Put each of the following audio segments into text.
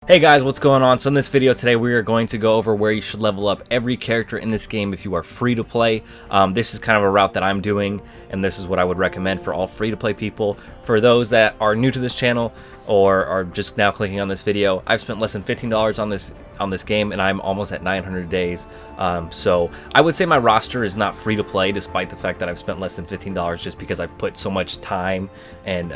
Hey guys, what's going on? So in this video today we are going to go over where you should level up every character in this game if you are free to play. This is kind of a route that I'm doing, and this is what I would recommend for all free to play people. For those that are new to this channel or are just now clicking on this video, I've spent less than $15 on this game, and I'm almost at 900 days. So I would say my roster is not free to play, despite the fact that I've spent less than $15, just because I've put so much time and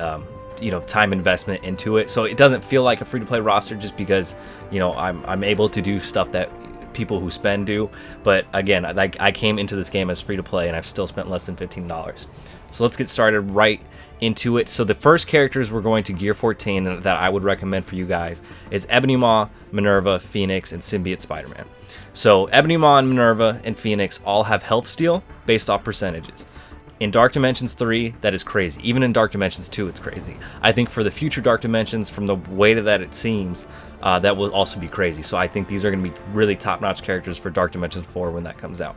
time investment into it. So it doesn't feel like a free-to-play roster, just because I'm able to do stuff that people who spend do. But again, I came into this game as free-to-play, and I've still spent less than $15. So let's get started right into it. So the first characters we're going to gear 14 that I would recommend for you guys is Ebony Man, Minerva, Phoenix, and Symbiote Spider-Man. So Ebony Man, Minerva, and Phoenix all have health steal based off percentages. In Dark Dimensions 3, that is crazy. Even in Dark Dimensions 2, it's crazy. I think for the future Dark Dimensions, from the way that it seems, that will also be crazy. So I think these are going to be really top-notch characters for Dark Dimensions 4 when that comes out.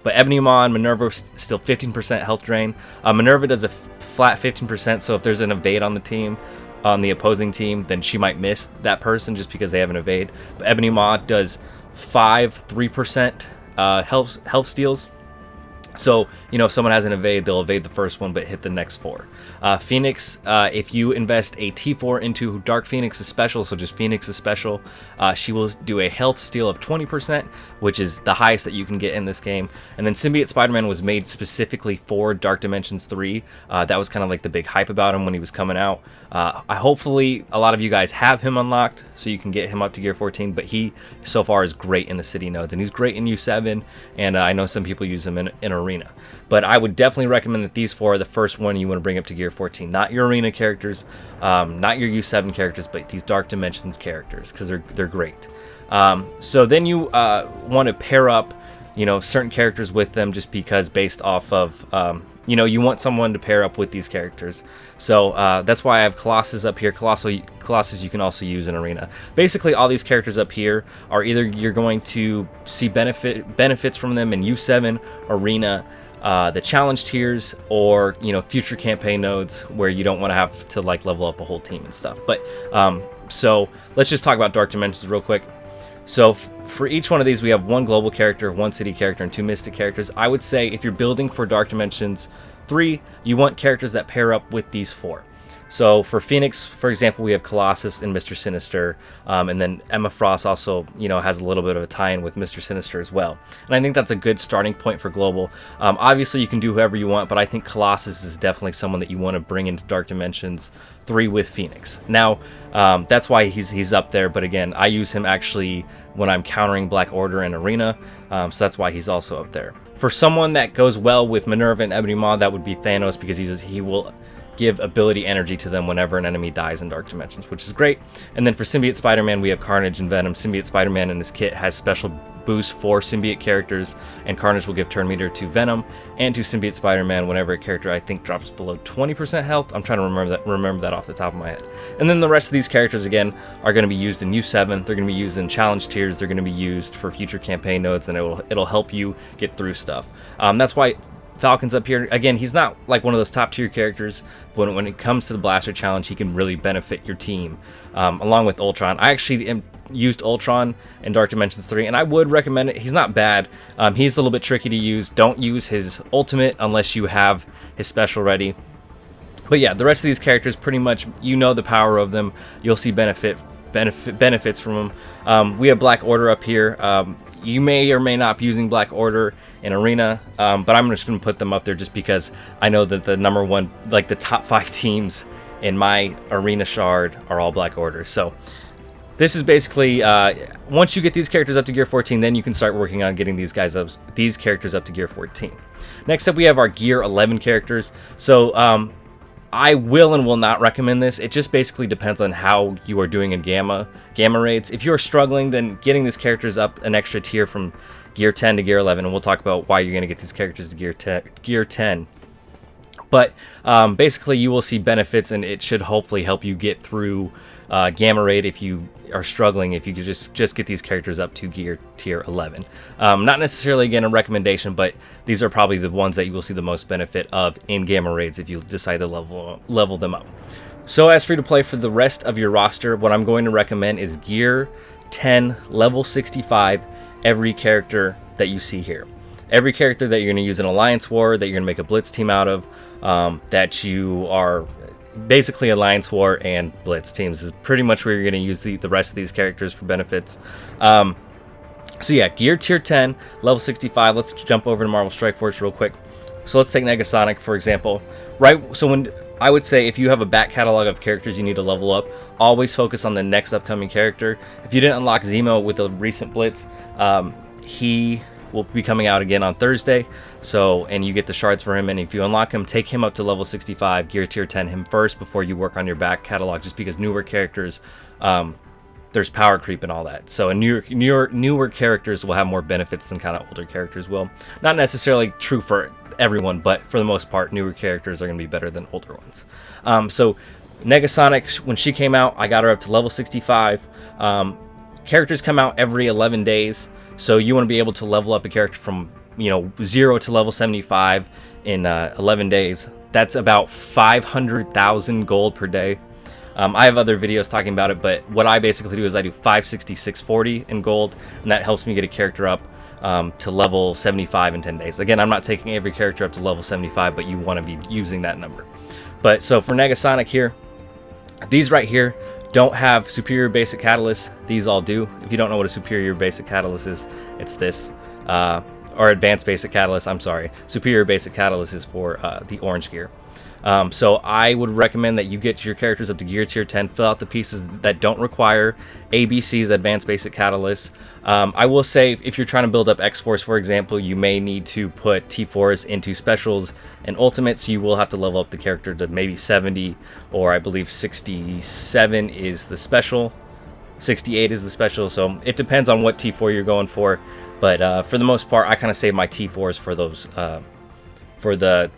But Ebony Man, Minerva, still 15% health drain. Minerva does a flat 15%, so if there's an evade on the team, on the opposing team, then she might miss that person just because they have an evade. But Ebony Man does 3% health steals. So, if someone has an evade, they'll evade the first one but hit the next 4. Phoenix, if you invest a T4 into Dark Phoenix's special, so just Phoenix's special, she will do a health steal of 20%, which is the highest that you can get in this game. And then Symbiote Spider-Man was made specifically for Dark Dimensions 3. That was kind of like the big hype about him when he was coming out. Hopefully a lot of you guys have him unlocked, so you can get him up to gear 14, but he so far is great in the city nodes, and he's great in U7, and I know some people use him in Arena. But I would definitely recommend that these 4 are the first one you want to bring up to gear 14. Not your Arena characters, not your U7 characters, but these Dark Dimensions characters, because they're great. So then you want to pair up certain characters with them, just because based off of you want someone to pair up with these characters. So that's why I have Colossus up here. Colossus you can also use in Arena. Basically all these characters up here are either you're going to see benefits from them in U7, Arena, the challenge tiers, or future campaign nodes where you don't want to have to level up a whole team and stuff. But so let's just talk about Dark Dimensions real quick. So for each one of these, we have 1 global character, 1 city character, and 2 mystic characters. I would say if you're building for Dark Dimensions 3, you want characters that pair up with these 4. So for Phoenix, for example, we have Colossus and Mr. Sinister, and then Emma Frost also, has a little bit of a tie-in with Mr. Sinister as well. And I think that's a good starting point for global. Obviously, you can do whoever you want, but I think Colossus is definitely someone that you want to bring into Dark Dimensions 3 with Phoenix. Now, that's why he's up there, but again, I use him actually when I'm countering Black Order and Arena, so that's why he's also up there. For someone that goes well with Minerva and Ebony Man, that would be Thanos, because he will give ability energy to them whenever an enemy dies in Dark Dimensions, which is great. And then for Symbiote Spider-Man, we have Carnage and Venom. Symbiote Spider-Man in his kit has special boosts for symbiote characters, and Carnage will give turn meter to Venom and to Symbiote Spider-Man whenever a character I think drops below 20% health. I'm trying to remember that off the top of my head. And then the rest of these characters again are going to be used in U7. They're going to be used in challenge tiers. They're going to be used for future campaign nodes, and it'll help you get through stuff. That's why Falcon's up here. Again, he's not like one of those top tier characters, but when it comes to the Blaster Challenge, he can really benefit your team, along with Ultron. I actually used Ultron in Dark Dimensions 3, and I would recommend it. He's not bad. He's a little bit tricky to use. Don't use his ultimate unless you have his special ready. But yeah, the rest of these characters, pretty much, the power of them. You'll see benefits from them. We have Black Order up here. You may or may not be using Black Order in Arena, but I'm just going to put them up there just because I know that the number one, the top 5 teams in my Arena shard are all Black Order. So this is basically, once you get these characters up to gear 14, then you can start working on getting these characters up to gear 14. Next up, we have our gear 11 characters. So I will and will not recommend this. It just basically depends on how you are doing in gamma raids. If you're struggling, then getting these characters up an extra tier from gear 10 to gear 11, and we'll talk about why you're going to get these characters to gear 10. But basically, you will see benefits, and it should hopefully help you get through gamma raid if you are struggling, if you could just get these characters up to gear tier 11. Not necessarily, again, a recommendation, but these are probably the ones that you will see the most benefit of in gamma raids if you decide to level them up. So as free to play for the rest of your roster, what I'm going to recommend is Gear 10 level 65 every character that you see here. Every character that you're going to use in Alliance War, that you're going to make a Blitz team out of, that you are basically Alliance War and Blitz teams is pretty much where you're going to use the rest of these characters for benefits. So yeah, Gear tier 10, level 65. Let's jump over to Marvel Strike Force real quick. So let's take Negasonic, for example. Right, so when I would say if you have a back catalog of characters you need to level up, always focus on the next upcoming character. If you didn't unlock Zemo with the recent Blitz, he will be coming out again on Thursday. So, and you get the shards for him, and if you unlock him, take him up to level 65, Gear tier 10 him first before you work on your back catalog, just because newer characters, there's power creep and all that. So newer characters will have more benefits than kind of older characters will. Not necessarily true for everyone, but for the most part, newer characters are going to be better than older ones. So Negasonic, when she came out, I got her up to level 65. Characters come out every 11 days, so you want to be able to level up a character from 0 to level 75 in 11 days. That's about 500,000 gold per day. I have other videos talking about it, but what I basically do is I do 560, 640 in gold, and that helps me get a character up to level 75 in 10 days. Again, I'm not taking every character up to level 75, but you want to be using that number. But so for Negasonic here, these right here don't have superior basic catalyst. These all do. If you don't know what a superior basic catalyst is, it's this. Or advanced basic catalyst, I'm sorry. Superior basic catalyst is for the orange gear. So I would recommend that you get your characters up to Gear tier 10, fill out the pieces that don't require ABC's advanced basic catalyst. I will say if you're trying to build up X-Force, for example, you may need to put T4s into specials and ultimates. You will have to level up the character to maybe 70, or I believe 67 is the special, 68 is the special. So it depends on what T4 you're going for. But for the most part, I kind of save my T4s for those, for the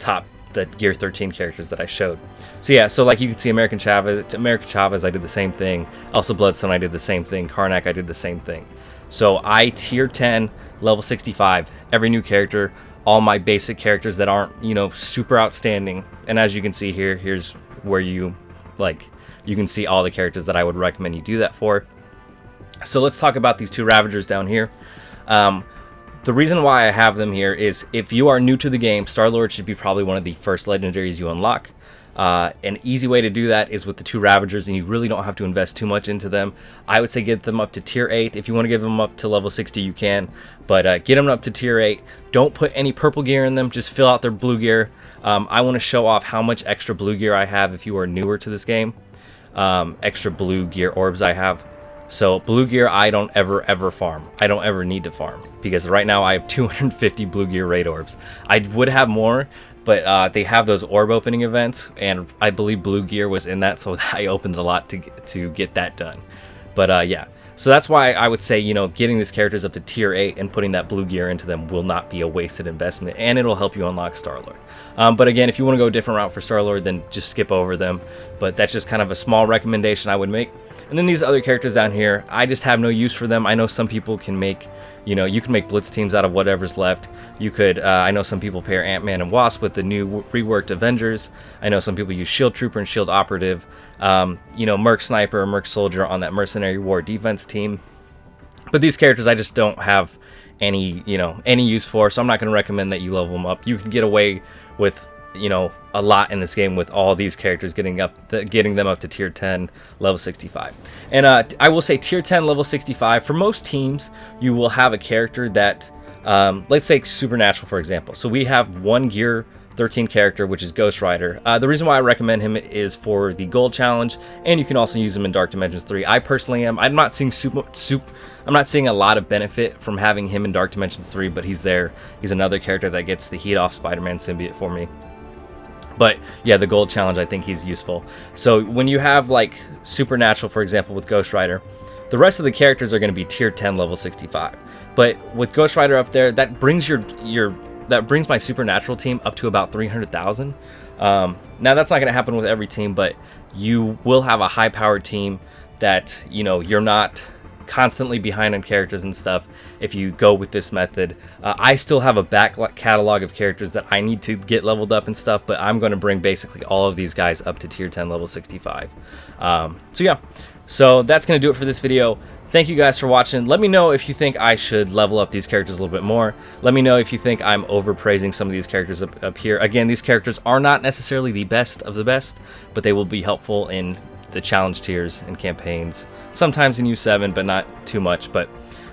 Gear 13 characters that I showed. So yeah, so like you can see American Chavez, I did the same thing. Elsa Bloodstone, I did the same thing. Karnak, I did the same thing. So I tier 10, level 65, every new character, all my basic characters that aren't, super outstanding. And as you can see here, here's where you can see all the characters that I would recommend you do that for. So let's talk about these two Ravagers down here. The reason why I have them here is if you are new to the game, Star-Lord should be probably one of the first legendaries you unlock. An easy way to do that is with the two Ravagers, and you really don't have to invest too much into them. I would say get them up to tier 8. If you want to give them up to level 60, you can, but get them up to tier 8. Don't put any purple gear in them, just fill out their blue gear. I want to show off how much extra blue gear I have if you are newer to this game. Extra blue gear orbs I have. So blue gear I don't ever farm. I don't ever need to farm, because right now I have 250 blue gear raid orbs. I would have more, but they have those orb opening events, and I believe blue gear was in that, so I opened a lot to get that done. But yeah, so that's why I would say, getting these characters up to tier 8 and putting that blue gear into them will not be a wasted investment, and it'll help you unlock Star-Lord. But again, if you want to go a different route for Star-Lord, then just skip over them. But that's just kind of a small recommendation I would make. And then these other characters down here, I just have no use for them. I know some people can make, you can make Blitz teams out of whatever's left. You could, I know some people pair Ant-Man and Wasp with the new reworked Avengers. I know some people use Shield Trooper and Shield Operative. Merc Sniper, Merc Soldier on that Mercenary War defense team. But these characters I just don't have any use for, so I'm not going to recommend that you level them up. You can get away with a lot in this game with all these characters getting them up to tier 10 level 65. And I will say tier 10 level 65, for most teams you will have a character that let's say Supernatural, for example. So we have one Gear 13 character, which is Ghost Rider. The reason why I recommend him is for the gold challenge, and you can also use him in Dark Dimensions 3. I personally I'm not seeing I'm not seeing a lot of benefit from having him in Dark Dimensions 3, but he's there. He's another character that gets the heat off Spider-Man symbiote for me. But yeah, the gold challenge, I think he's useful. So when you have like Supernatural, for example, with Ghost Rider, the rest of the characters are going to be tier 10 level 65. But with Ghost Rider up there, that brings that brings my Supernatural team up to about 300,000. Now that's not going to happen with every team, but you will have a high-powered team that you're not constantly behind on characters and stuff if you go with this method. I still have a back catalog of characters that I need to get leveled up and stuff, but I'm going to bring basically all of these guys up to tier 10 level 65. So yeah, so that's going to do it for this video. Thank you guys for watching. Let me know if you think I should level up these characters a little bit more. Let me know if you think I'm overpraising some of these characters up here. Again, these characters are not necessarily the best of the best, but they will be helpful in the challenge tiers and campaigns. Sometimes in U7, but not too much. But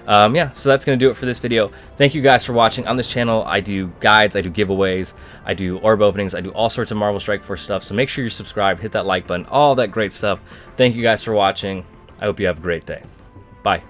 yeah, so that's going to do it for this video. Thank you guys for watching. On this channel, I do guides, I do giveaways, I do orb openings, I do all sorts of Marvel Strike Force stuff. So make sure you're subscribed, hit that like button, all that great stuff. Thank you guys for watching. I hope you have a great day. Bye.